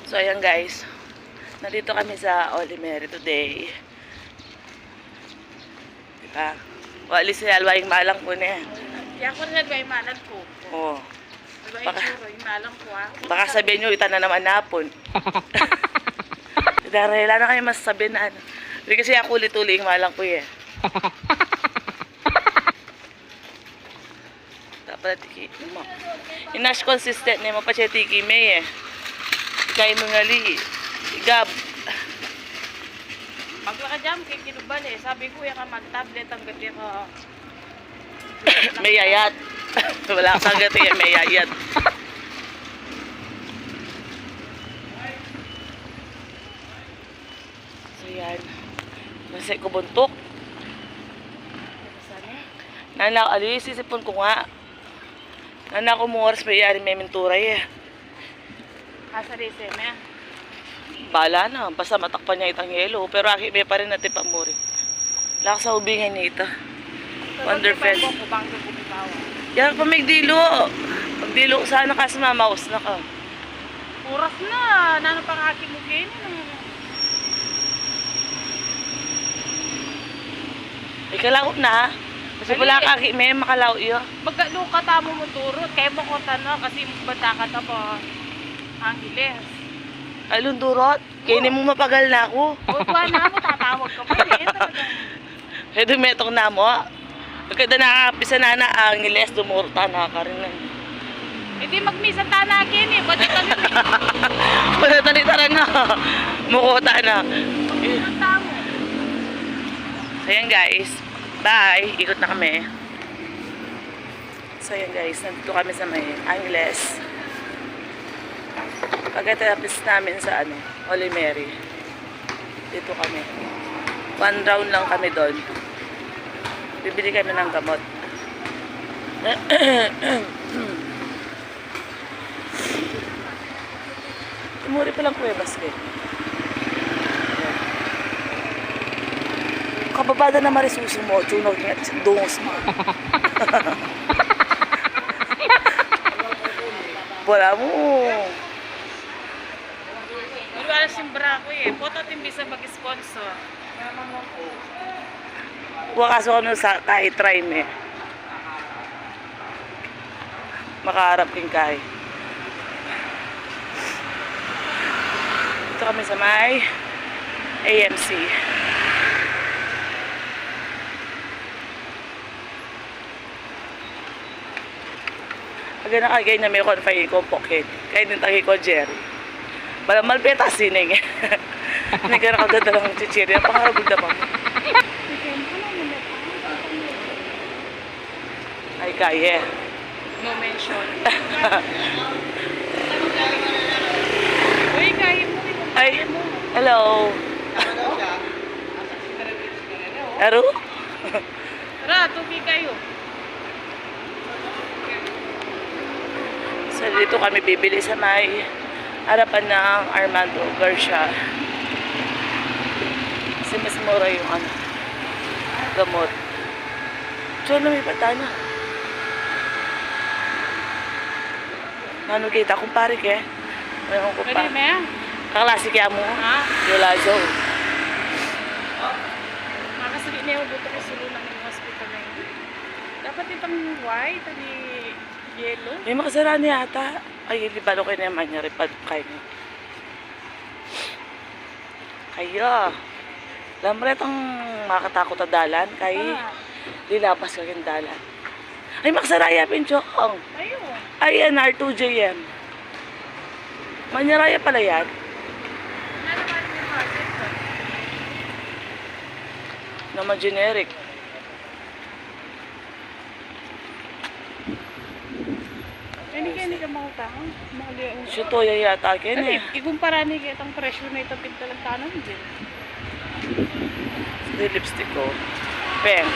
So ayan guys, nandito kami sa Holy Mary today. Diba? Walis na alwayang malang po na yan. Kaya ko rin alwayang malang po. Oo. Alwayang puro, yung malang po ah. Baka sabihin nyo, ita na naman napon. Dahil na kayo masasabi na ano. Hindi kasi ako ulit-uli yung malang po yan. Dapat tiki mo. Inash consistent na mo pa siya tiki may eh. Kaya mo nga li. Igab. Maglaka jam, kay kinubal eh. Sabi ko, yung mag-tablet ang gati ko. May yayat. Wala kang gati eh, may yayat. So yan. Nasa ko buntok. Nana, alis, isipon ko nga. Nana ko mo oras may yari may menturay eh. Kasarise mo yan. Bala na, basta matakpan niya itang yelo. Pero aki may pa rin natin pamuri. Lakas sa ubingan niya ito. Wonderfest. Yan pa magdilo. Pagdilo ko sana kasi mamaus na ka. Oras na. Nano pang aki mo kayo. Ikalaot na. Kasi wala ka aki may makalaot yun. Magkaluka tamo mo turot. Kaya mo ko tanong kasi bata ka ta po. Angeles. Ay, lundurot. Kaya mo mapagal na ako. O, tuwa na mo. Tatawag ka pa eh. Kaya dumetong na mo. Pagkada nakakapisa na na Angeles, dumurta na ka rin. Hindi magmisa tanakin eh. Ba't ito nyo eh? Panatanita rin na. Mukuta na. Magmisa tamo. So yan guys. Bye. Ikot na kami. So yan guys. Nandito kami sa may Angeles. Pagkatapos namin sa Holy Mary. Dito kami. 1 round lang kami doon. Bibili kami ng gamot. Tumuri pa lang kuwebas eh. Kababada na marisuso mo. Tunog niya. Dungos mo. Wala mo. Wala simbra ko eh. Poto timbisa mag-sponsor. Wakaso ko nun sa kahit try me. Makaharap king kahit. Ito kami sa may AMC. Pagka nakagay na may konfay ko poket. Kaya din tagi ko Jerry. Malamal peta sining. Nagkaroon ako dadalang chichiri. Pangarabog na pa mo. Ay, kaya. No mention. Uy, kaya mo. Ay, hello. Aro? Tara, tubi kayo. So, dito kami bibili sa may harapan ng Armando Garcia. Kasi mas mura yung gamot. So, may patana. Ano kita? Kumpare ke? Mayroon ko pa. Pwede mo yan? Kaklase kaya mo? Ha? Yolazo. Makasali niya yung buto ko sulunan ng hospital na yun. Dapat itong white, ani yellow. May makasara niya ata. Ay, di ba kayo naman niya? Ripad kayo niya. Kaya. Alam mo rin itong makatakot na dalan. Kaya lilabas ka yung dalan. Ay, makasaraya pinchokong. Ayun. Ay, yan, R2JM. Manyaraya pala yan. Ano ba yung project? Naman generic. Hindi ka makutang. Mahali yung... Suto yata kin Kasi, eh. ikumpara ni kitang presyo na itong pintalang tanan din. Sa lipstick ko. Peng.